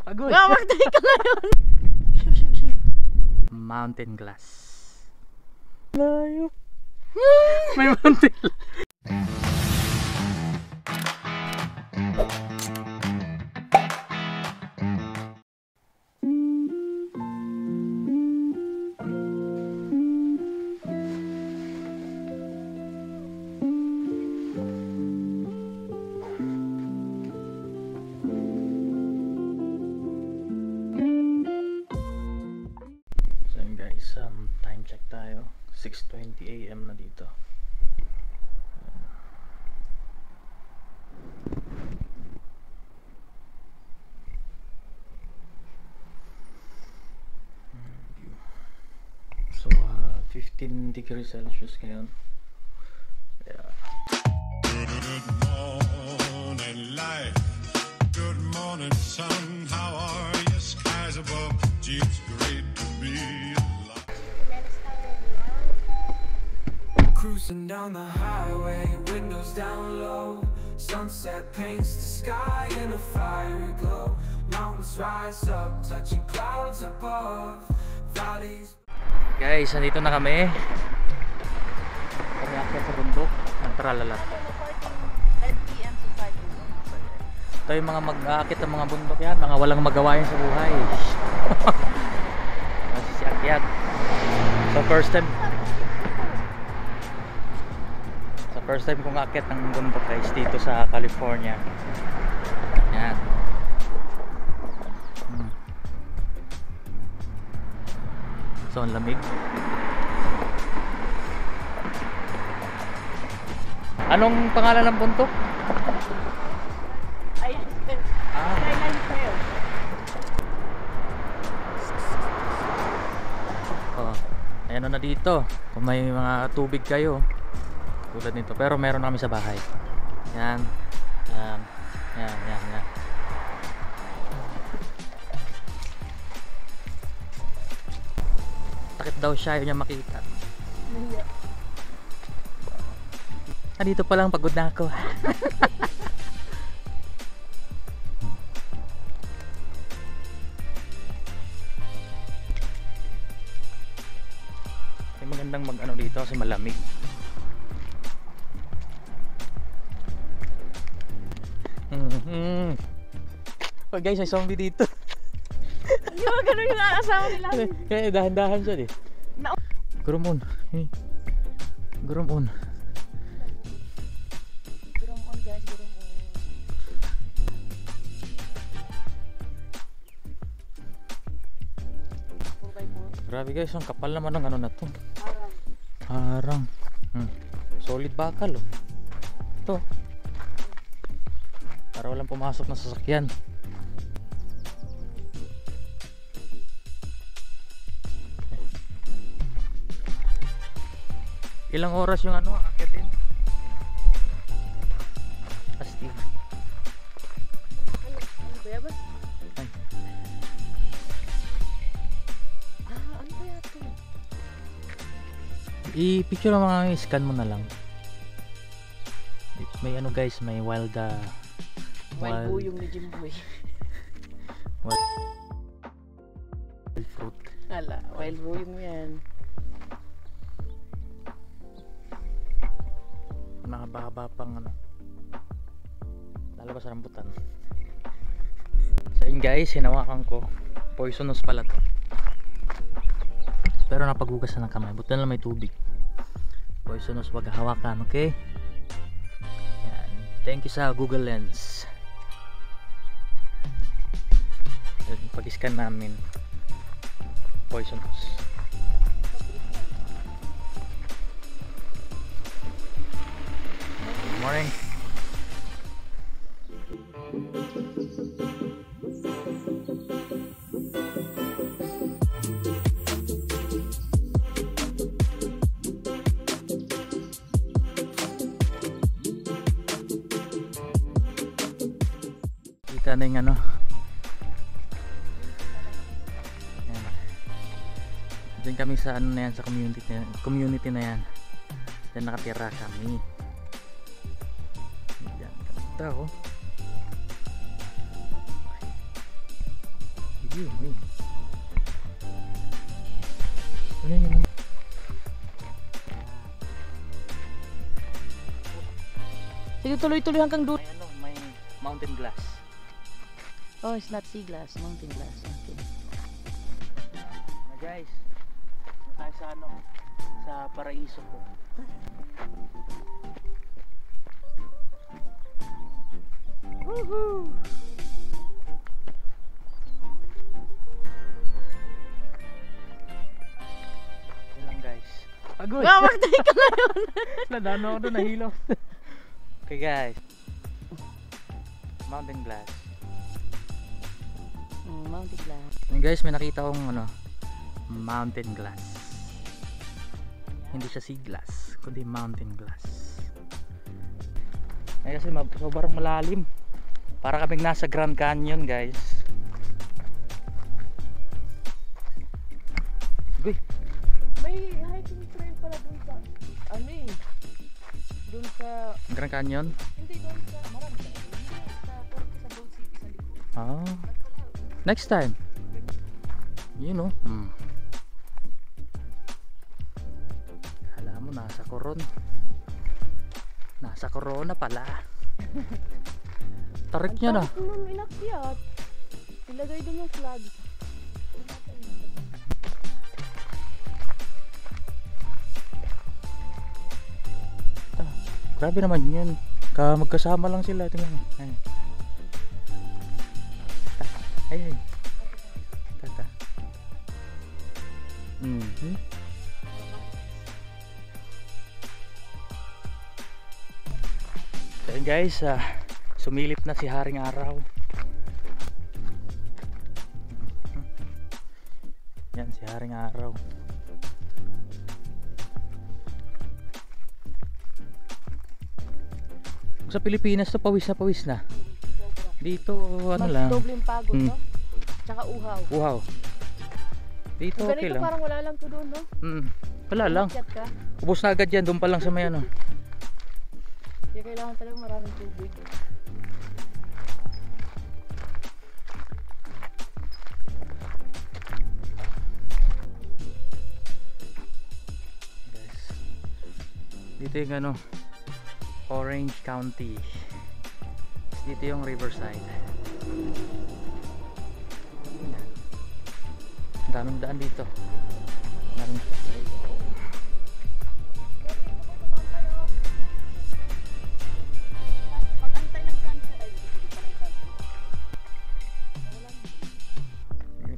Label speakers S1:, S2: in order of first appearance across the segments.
S1: Agoy.
S2: Mamatay ka ngayon.
S1: Mountain glass. Layo. May mountain glass. Time check tayo. 6:20 AM na dito. So 15 degrees Celsius ngayon. Yeah.
S3: Good morning, life. Good morning, sun. How are you? Skies above. Gee, it's great to be alive.
S4: Cruising down the highway, windows down low. Sunset paints the sky in a fiery glow. Mountains rise up, touching clouds above. Valleys.
S1: Guys, nandito na kami. Umakyat sa bundok. Ang tralala.
S2: 10 PM to 5 PM.
S1: Ito yung mga mag-aakit ng mga bundok yan. Mga walang magawain sa buhay. Masisiakyat. So first time kong aakit ng bundok guys dito sa California. Yan. So ang lamig. Anong pangalan ng bundok?
S2: Ay, Skyline Trail.
S1: Oh, ayan na dito. Kung may mga tubig kayo tulad nito, pero meron kami sa bahay. Yan. Yan. Takip daw siya, ayaw niya makita. Dito pa lang pagod na ako. Ay, magandang mag-ano dito kasi malamig. Oh guys, may zombie dito.
S2: Hindi ba ganun yung asawa nila?
S1: Kaya dahan-dahan siya eh. Gurumon. Gurumon.
S2: Gurumon guys, gurumon.
S1: Grabe guys, ang kapal naman ng ano na to.
S2: Harang.
S1: Harang. Solid bakal oh. Ito. Para walang pumasok na sasakyan. Ilang oras yung ano akitin? Astig.
S2: Ano ba ba?
S1: Ay.
S2: Ano ba ito?
S1: I-picture mo mga scan mo na lang. May ano guys, may wild
S2: Wild buyong ni Jimboy.
S1: wild fruit.
S2: Hala, wild buyong mo yan.
S1: Mahaba-haba pang ano, lalabas sa rambutan. So yun guys, hinawakan ko. Poisonous pala to, pero napaghugas na ng kamay. Buti na lang may tubig. Poisonous, wag hawakan, okay? Yan. Thank you sa Google Lens. Pag-scan namin, poisonous. Good morning. Kita na yung ano. Ayan. Diyan kami sa ano na yan, sa community na yan. Diyan nakatira kami. Diyan, ganda oh. Yun. Ano yun?
S2: Sige, tuloy-tuloy hanggang doon.
S1: May ano, may mountain glass.
S2: Oh, it's not sea glass, mountain glass. Okay.
S1: Na guys, tayo sa ano, sa paraiso ko. Woohoo! Yan lang guys. Agoy!
S2: Mamatay ka ngayon!
S1: Nadano ako doon, nahilo. Okay guys. Mountain glass.
S2: Mountain glass.
S1: And guys, may nakita akong ano, mountain glass. Hindi siya sea glass, kundi mountain glass. Ay kasi sobrang malalim. Para kaming nasa Grand Canyon, guys. Uy,
S2: May hiking trail pala dun sa, ano eh, dun sa,
S1: Grand Canyon?
S2: hindi dun sa, marami sa, sa Gold City sa likod.
S1: Ah. Next time. You know. Alam mo, nasa Coron. Nasa Corona pala. Tarik niya na.
S2: Ang tarik nun inakyat. Ilagay dun yung flag.
S1: Grabe naman yun. Magkasama lang sila. Tingnan mo. Ay. Tata. So yun guys, sumilip na si Haring Araw. Yan si Haring Araw. Sa Pilipinas to pawis na. Dito ano
S2: Mas
S1: lang.
S2: doble yung pagod, no? Tsaka uhaw.
S1: Wow. Dito
S2: Yung
S1: okay
S2: ganito
S1: lang.
S2: parang wala lang to doon, no?
S1: Wala lang.
S2: Umakyat ka.
S1: Ubos na agad yan. Doon pa lang sa may ano.
S2: Kaya kailangan talaga maraming tubig.
S1: Guys. Dito yung ano. Orange County. Dito yung Riverside. Ang daming daan dito. Daming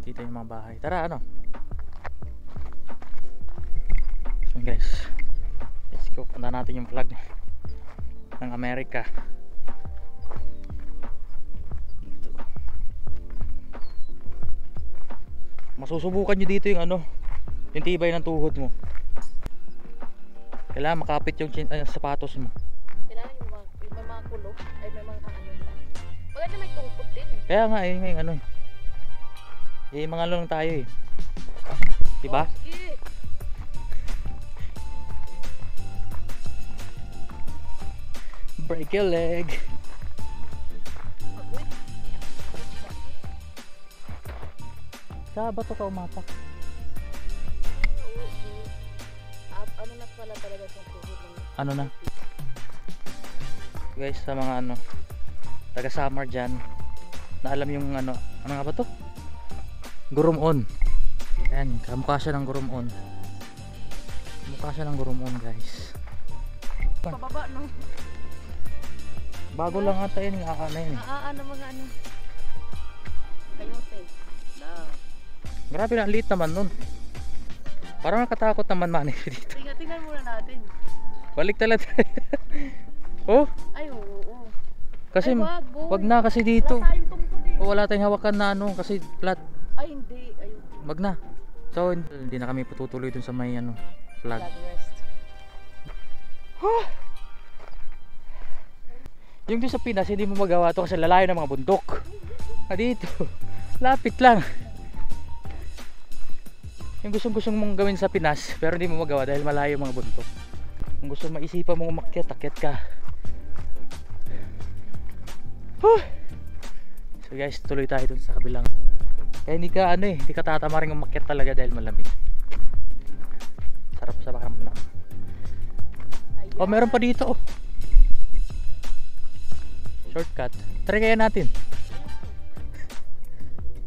S1: kita yung mga bahay. Tara ano. So guys, let's go. Punta natin yung flag ng Amerika. Dito. Masusubukan nyo dito yung ano, yung tibay ng tuhod mo. Kailangan makapit yung sapatos mo.
S2: Kailangan yung mga kulok, ay may mga ano. Maganda may tungkod din eh.
S1: Kaya nga yun yung ano eh. Mga ano lang tayo eh. Diba?
S2: Oh, sige.
S1: Break your leg. Sa bato ka umapak.
S2: Ano na pala talaga sa tuhod ng
S1: Ano na? Guys, sa mga ano taga summer dyan na alam yung ano nga ba to? Gurumon. Ayan, kamukha siya ng gurumon. Kamukha siya ng gurumon guys.
S2: pababa, no?
S1: Bago lang ata yun, yung na yun eh.
S2: Ano mga ano? Kayote.
S1: Grabe na, ang liit naman nun. Parang nakatakot naman man dito.
S2: Tingnan muna natin.
S1: Balik talaga tayo. Oh,
S2: Ay, oo.
S1: kasi
S2: Ay,
S1: wag na kasi dito.
S2: Wala tayong tungkod eh.
S1: O, wala tayong hawakan na ano kasi flat.
S2: Ay, hindi. Ayun.
S1: Wag na. So hindi na kami patutuloy dun sa may ano flag.
S2: Flag rest.
S1: Yung doon sa Pinas hindi mo magawa to kasi lalayo ng mga bundok. Dito lapit lang. Yung gustong mong gawin sa Pinas pero hindi mo magawa dahil malayo mga bundok. Kung gusto maisipan mong umakyat, akyat ka. So guys, tuloy tayo dun sa kabilang Kaya hindi ka hindi ka tatamaring umakyat talaga dahil malamig. Sarap sa pakiramdam. Oh, meron pa dito oh. Shortcut. Try kaya natin.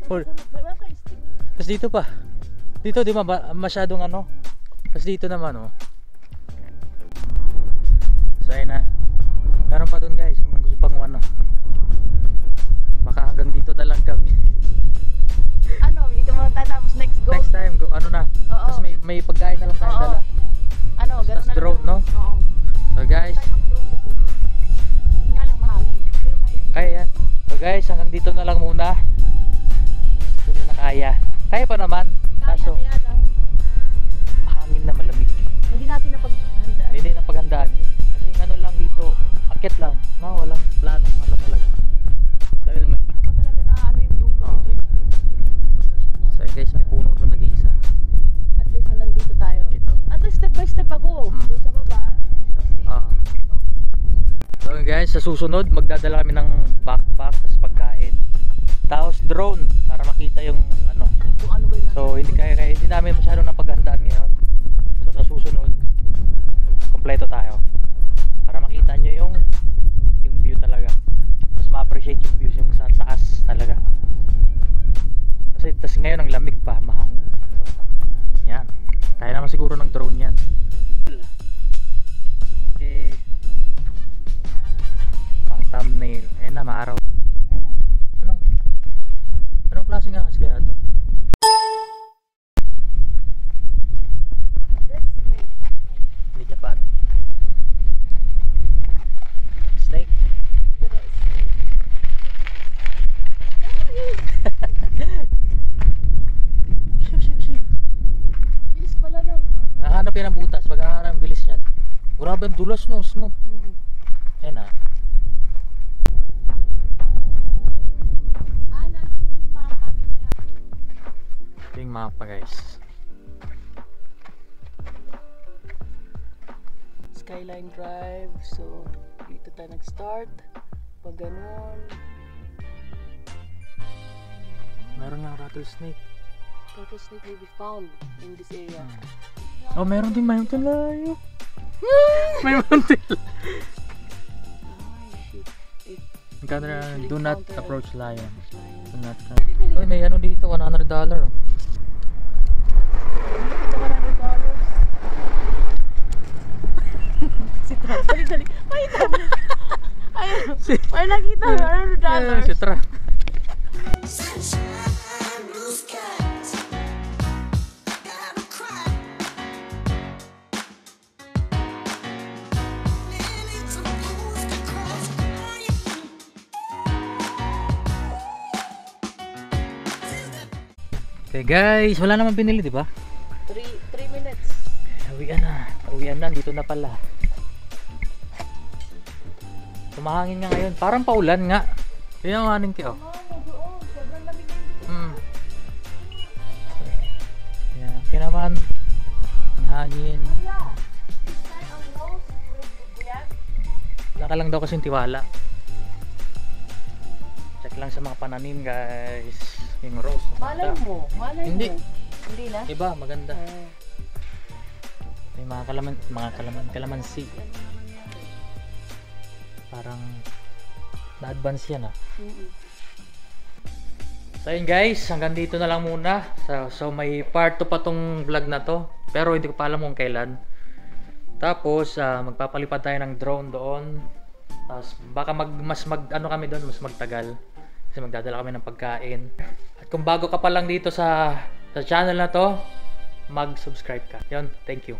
S1: Oh. Tapos dito pa. Dito di ba masyadong Tapos dito naman oh. So ayun na. Meron pa dun guys kung gusto pang baka hanggang dito na lang kami.
S2: Dito muna tayo tapos next goal.
S1: Next time go na.
S2: Oo.
S1: Tapos may pagkain na lang tayo
S2: Oo.
S1: dala.
S2: Ganun
S1: Tapos
S2: na
S1: drone, no?
S2: Oo.
S1: So guys,
S2: Nga lang mahangin. Pero
S1: kaya yan. So guys, hanggang dito na lang muna. Hindi na kaya. Kaya pa naman. Kaso
S2: kaya lang.
S1: mahangin na malamig.
S2: Hindi natin napaghandaan.
S1: Hindi na paghandaan. Kasi lang dito, akit lang. No, walang planong talaga. So yun, may.
S2: Hindi ko pa talaga na yung dulo
S1: Oo.
S2: dito yun.
S1: So guys, may puno doon nag-iisa.
S2: At least hanggang dito tayo.
S1: Dito.
S2: At least step by step ako.
S1: Mm.
S2: Doon sa baba. Tapos dito.
S1: Ah. So guys, sa susunod magdadala kami ng backpack tapos pagkain. Tapos drone para makita yung
S2: Kung ano ba yung
S1: So hindi hindi namin masyadong napaghandaan ngayon. So sa susunod kompleto tayo. Para makita nyo yung view talaga. Mas ma-appreciate yung views yung sa taas talaga. Kasi tas ngayon ang lamig pa, mahangin. So yan. Kaya naman siguro ng drone yan. Okay. Pang thumbnail. Ayan na, maaraw. Anong klaseng ahas kaya ito? Hindi niya paano. Snake.
S2: Bilis pala no.
S1: Nahanap yan ang butas. Pag nahanap ang bilis yan. Grabe ang dulas no. Smooth. Ayan na.
S2: Nandun yung mapa.
S1: Ito yung mapa guys.
S2: Skyline Drive. So, dito tayo nag-start. Pag ganun.
S1: Meron lang rattlesnake.
S2: Rattlesnake may be found in this area.
S1: Oh, meron din mountain lion. May mountain lion. Magkano na, do not approach lion. Do not. Uy, may dito, $100.
S2: $100. Si Trump. Dali. Makita mo. Ayun. May nakita $100.
S1: Si Tra.
S3: Sunshine, blue skies, gotta cry. Minutes supposed to cross by.
S1: Okay guys, wala naman binili, di ba?
S2: 3 minutes.
S1: Uwian na, dito na pala. Tumahangin nga ngayon, parang paulan nga. Yan ang aning kiyo.
S2: Sobrang lamig
S1: Yan, kaya naman ang hangin. Wala ka lang daw kasing tiwala. Check lang sa mga pananim guys. Yung rose.
S2: Malay mo.
S1: Hindi.
S2: Hindi na?
S1: Iba, maganda. May mga kalamansi. Parang na-advance yan ah. So yun guys, hanggang dito na lang muna. So may part 2 pa tong vlog na to. Pero hindi ko pa alam kung kailan. Tapos magpapalipad tayo ng drone doon. Tapos baka mas magtagal. Kasi magdadala kami ng pagkain. At kung bago ka pa lang dito sa channel na to, mag-subscribe ka. Yun, thank you.